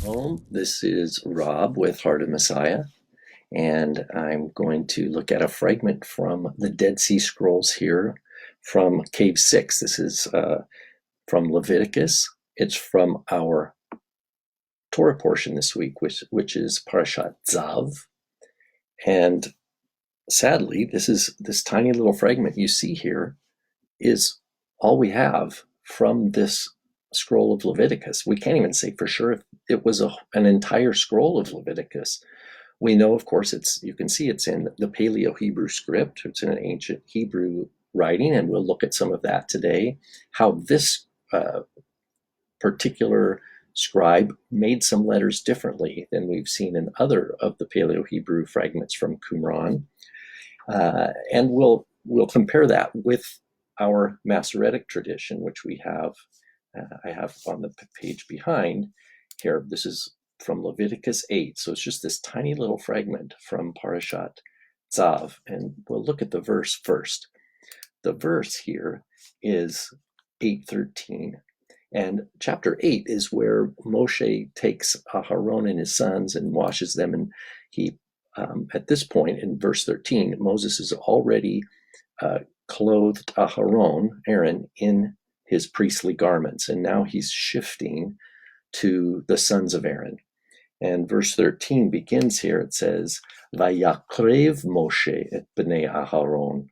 Shalom. This is Rob with Heart of Messiah, and I'm going to look at a fragment from the Dead Sea Scrolls here from Cave 6. This is from Leviticus. It's from our Torah portion this week, which is Parashat Tzav. And sadly, this tiny little fragment you see here is all we have from this scroll of Leviticus. We can't even say for sure if it was an entire scroll of Leviticus. We know, of course, you can see it's in the Paleo Hebrew script. It's in an ancient Hebrew writing, and we'll look at some of that today, how this particular scribe made some letters differently than we've seen in other of the Paleo Hebrew fragments from Qumran. And we'll compare that with our Masoretic tradition, which we have, I have on the page behind here. This is from Leviticus 8. So it's just this tiny little fragment from Parashat Tzav. And we'll look at the verse first. The verse here is 8:13. And chapter 8 is where Moshe takes Aaron and his sons and washes them. And he, at this point in verse 13, Moses is already clothed Aaron, in his priestly garments. And now he's shifting to the sons of Aaron. And verse 13 begins here. It says, Vayakrev Moshe et bnei Aharon.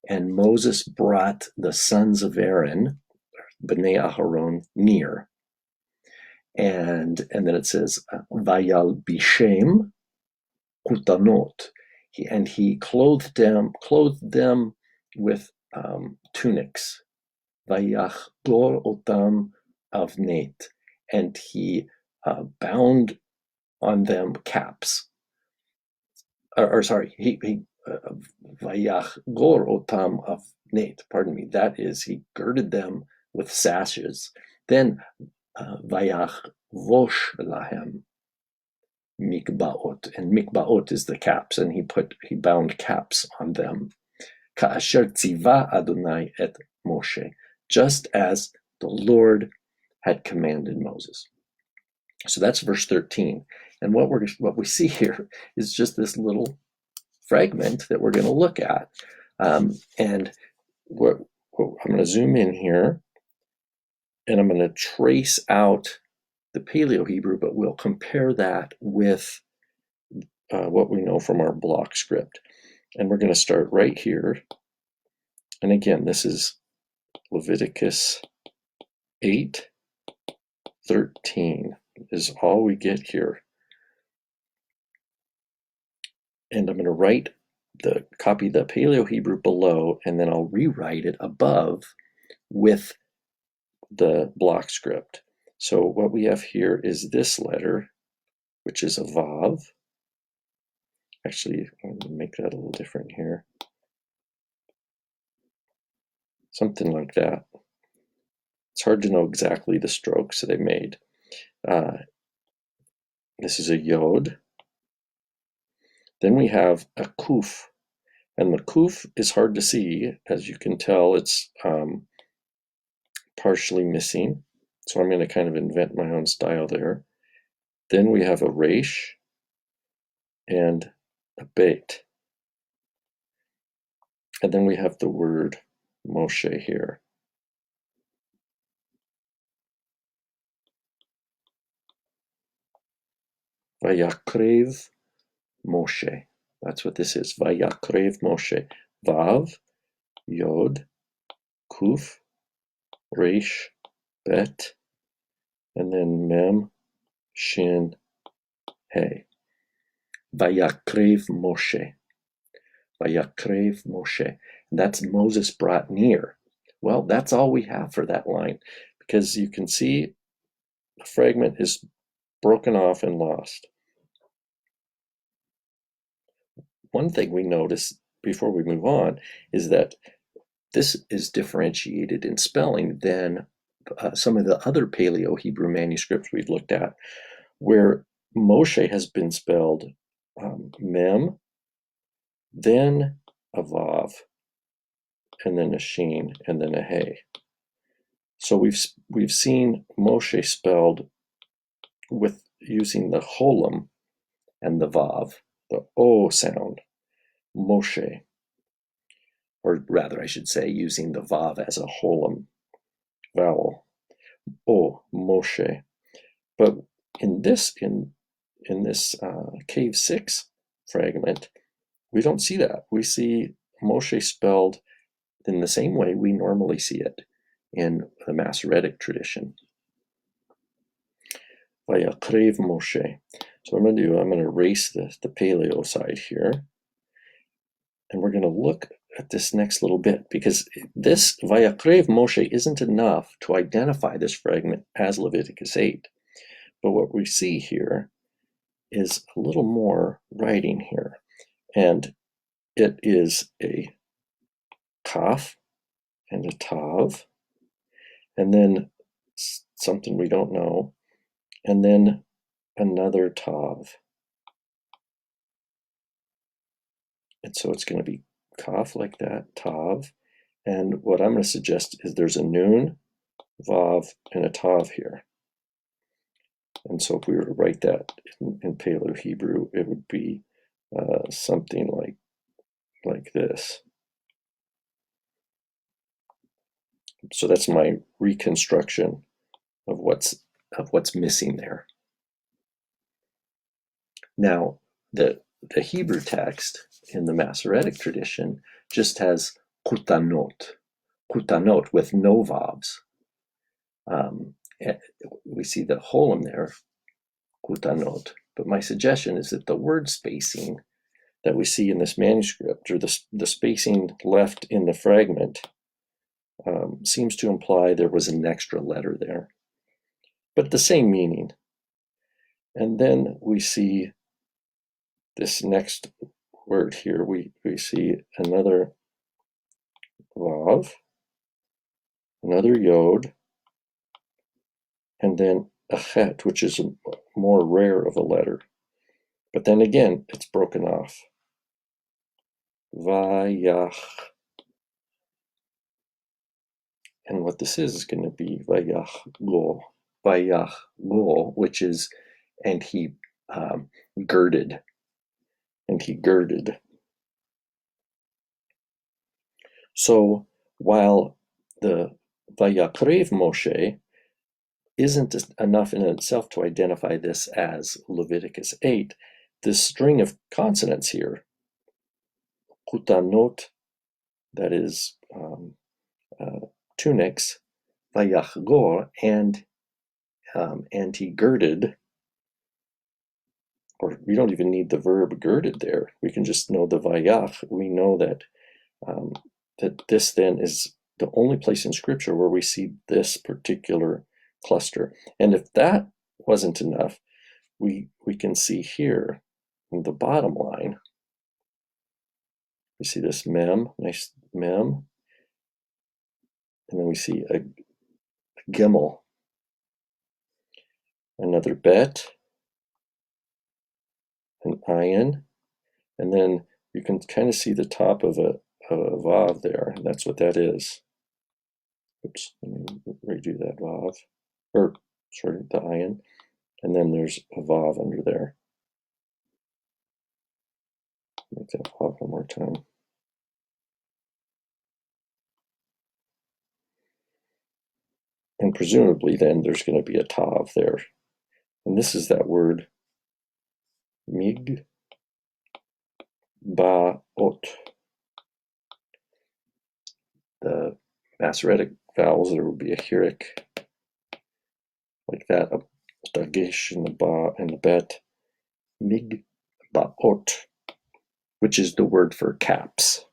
And Moses brought the sons of Aaron, bnei Aharon, near. And then it says, Vayal bishem kutanot. And he clothed them with tunics. Vayachgor otam avnet. And he bound on them caps. He Vayachgor otam avnet. Pardon me. That is, he girded them with sashes. Then Vayach vosh lahem mikbaot, and mikbaot is the caps, and he bound caps on them. Ka'asher tziva Adonai et Moshe, just as the Lord had commanded Moses. So that's verse 13. And what we see here is just this little fragment that we're going to look at. And I'm going to zoom in here, and I'm going to trace out the Paleo Hebrew, but we'll compare that with what we know from our block script. And we're going to start right here. And again, this is Leviticus 8:13 is all we get here. And I'm going to copy the Paleo Hebrew below, and then I'll rewrite it above with the block script. So what we have here is this letter, which is a Vav. Actually, I'm going to make that a little different here. Something like that. It's hard to know exactly the strokes that they made. This is a Yod. Then we have a Kuf. And the Kuf is hard to see. As you can tell, it's partially missing. So I'm going to kind of invent my own style there. Then we have a Resh and a Beit. And then we have the word Moshe here. Vayakrev Moshe. That's what this is. Vayakrev Moshe. Vav, Yod, Kuf, Resh, Bet, and then Mem, Shin, Hey. Vayakrev Moshe. Vayakrev Moshe. And that's Moses brought near. Well, that's all we have for that line, because you can see the fragment is broken off and lost. One thing we notice before we move on is that this is differentiated in spelling than some of the other Paleo Hebrew manuscripts we've looked at, where Moshe has been spelled Mem, then a Vav, and then a Shin, and then a Hey. So we've seen Moshe spelled with using the cholam and the vav, the O sound, Moshe, or rather I should say using the vav as a cholam vowel, O, Moshe. But in this Cave 6 fragment, we don't see that. We see Moshe spelled in the same way we normally see it in the Masoretic tradition. Vayakrev Moshe. So what I'm going to erase the Paleo side here. And we're going to look at this next little bit, because this Vayakrev Moshe isn't enough to identify this fragment as Leviticus 8. But what we see here is a little more writing here. And it is a kaf and a tav, and then something we don't know, and then another tav. And so it's going to be kaf like that, tav. And what I'm going to suggest is there's a nun, vav, and a tav here. And so if we were to write that in Paleo Hebrew, it would be something like this. So that's my reconstruction of what's missing there. Now, the Hebrew text in the Masoretic tradition just has kutanot with no vavs. We see the cholam there, kutanot. But my suggestion is that the word spacing that we see in this manuscript, or the spacing left in the fragment, seems to imply there was an extra letter there, but the same meaning. And then we see this next word here, we see another vav, another yod, and then a chet, which is a more rare of a letter. But then again, it's broken off. Vayach. And what this is going to be vayach go, which is, and he girded. And he girded. So while the Vayakrev Moshe isn't enough in itself to identify this as Leviticus 8, this string of consonants here, kutanot, that is tunics, vayachgor, and he girded, or we don't even need the verb girded there. We can just know the vayach. We know that that this then is the only place in Scripture where we see this particular cluster. And if that wasn't enough, we can see here in the bottom line, we see this mem, nice mem, and then we see a gimel, another bet, an ayin, and then you can kind of see the top of a vav there, and that's what that is. Oops, let me redo that vav, or sorry, the ayin, and then there's a vav under there. Make that vav one more time. And presumably then there's going to be a tav there. And this is that word mig ba ot. The Masoretic vowels, there would be a hirik like that, a dagesh in the ba and the bet, mig ba ot, which is the word for caps.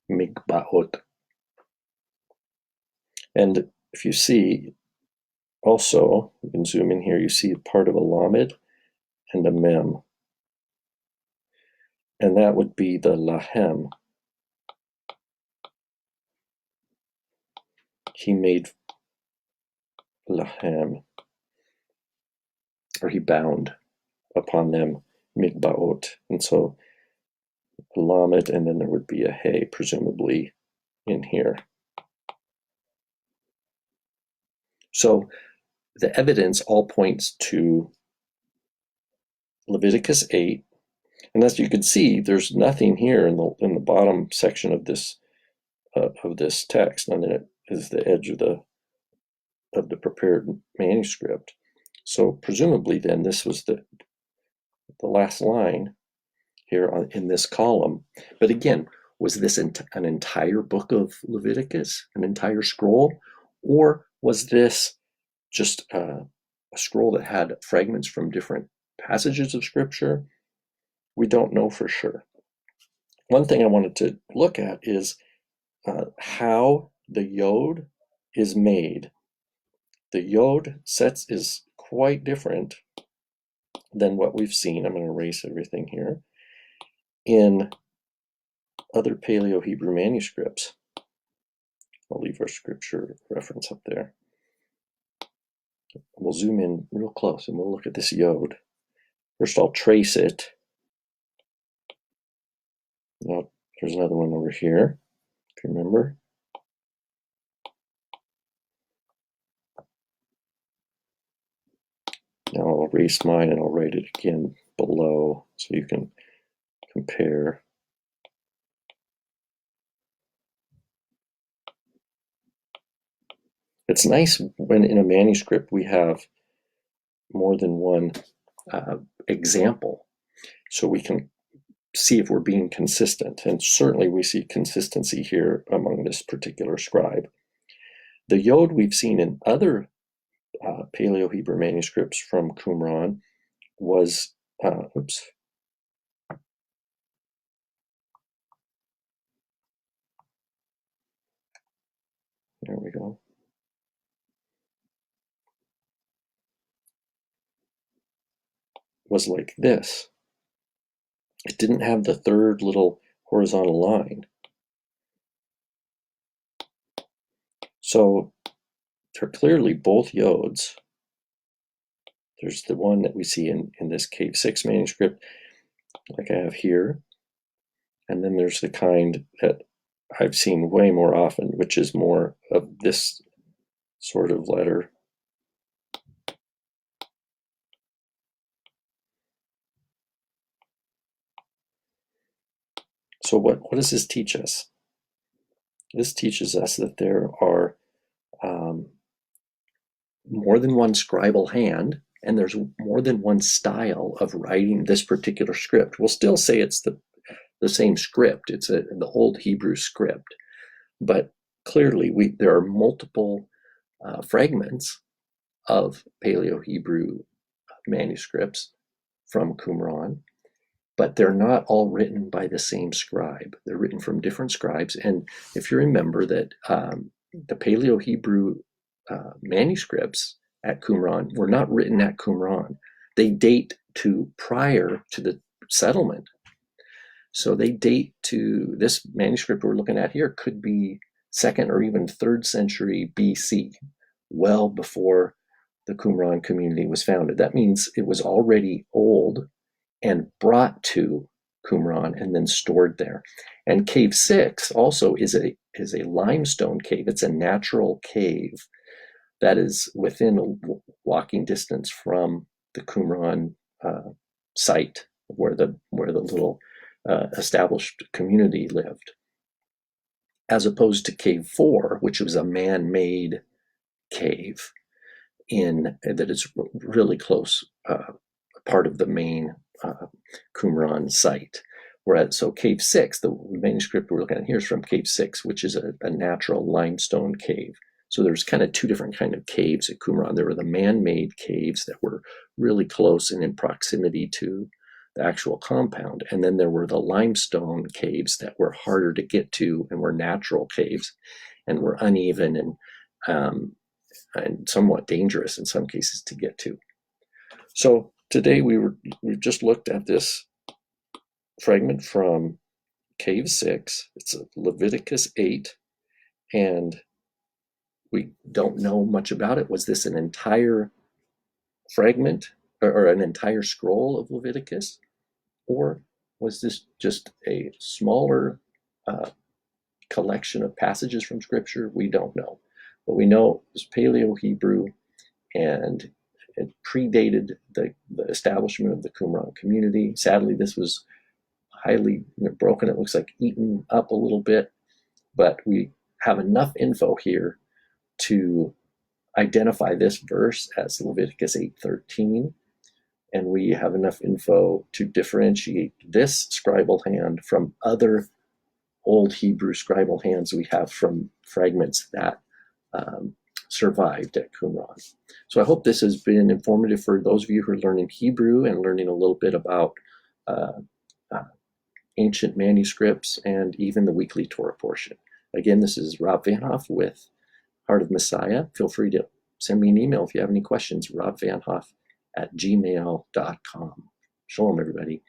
Mig ba ot. And if you see, also, you can zoom in here, you see part of a lamed and a mem. And that would be the lahem. He made lahem, or he bound upon them migbaot. And so lamed, and then there would be a hey, presumably in here. So the evidence all points to Leviticus 8. And as you can see, there's nothing here in the bottom section of this text, and it is the edge of the prepared manuscript. So presumably, then this was the last line here in this column. But again, was this an entire book of Leviticus, an entire scroll, or was this just a scroll that had fragments from different passages of Scripture? We don't know for sure. One thing I wanted to look at is how the Yod is made. The Yod sets is quite different than what we've seen. I'm going to erase everything here. In other Paleo Hebrew manuscripts. I'll leave our scripture reference up there. We'll zoom in real close and we'll look at this Yod. First, I'll trace it. Now, there's another one over here, if you remember. Now I'll erase mine and I'll write it again below so you can compare. It's nice when in a manuscript we have more than one example, so we can see if we're being consistent. And certainly we see consistency here among this particular scribe. The Yod we've seen in other Paleo Hebrew manuscripts from Qumran was, there we go. Was like this. It didn't have the third little horizontal line. So they're clearly both Yods. There's the one that we see in this Cave 6 manuscript, like I have here. And then there's the kind that I've seen way more often, which is more of this sort of letter. So what does this teach us? This teaches us that there are more than one scribal hand, and there's more than one style of writing this particular script. We'll still say it's the same script. It's the old Hebrew script, but clearly there are multiple fragments of Paleo Hebrew manuscripts from Qumran, but they're not all written by the same scribe. They're written from different scribes. And if you remember that the Paleo Hebrew manuscripts at Qumran were not written at Qumran. They date to prior to the settlement. So they date to, this manuscript we're looking at here could be 2nd or even 3rd century BC, well before the Qumran community was founded. That means it was already old and brought to Qumran and then stored there. And Cave 6 also is a limestone cave. It's a natural cave that is within a walking distance from the Qumran site where the little established community lived, as opposed to Cave 4, which was a man-made cave that is really close, part of the main Qumran site. Whereas, so Cave 6, the manuscript we're looking at here is from Cave 6, which is a natural limestone cave. So there's kind of two different kind of caves at Qumran. There were the man-made caves that were really close and in proximity to the actual compound. And then there were the limestone caves that were harder to get to and were natural caves and were uneven and somewhat dangerous in some cases to get to. So today we've just looked at this fragment from Cave 6. It's Leviticus 8, and we don't know much about it. Was this an entire fragment or an entire scroll of Leviticus? Or was this just a smaller collection of passages from Scripture? We don't know. But we know it's Paleo Hebrew, and it predated the establishment of the Qumran community. Sadly, this was highly broken. It looks like eaten up a little bit, but we have enough info here to identify this verse as Leviticus 8:13, and we have enough info to differentiate this scribal hand from other Old Hebrew scribal hands we have from fragments that survived at Qumran. So I hope this has been informative for those of you who are learning Hebrew and learning a little bit about ancient manuscripts and even the weekly Torah portion. Again, this is Rob Van Hoff with Heart of Messiah. Feel free to send me an email if you have any questions, robvanhoff@gmail.com. Shalom, everybody.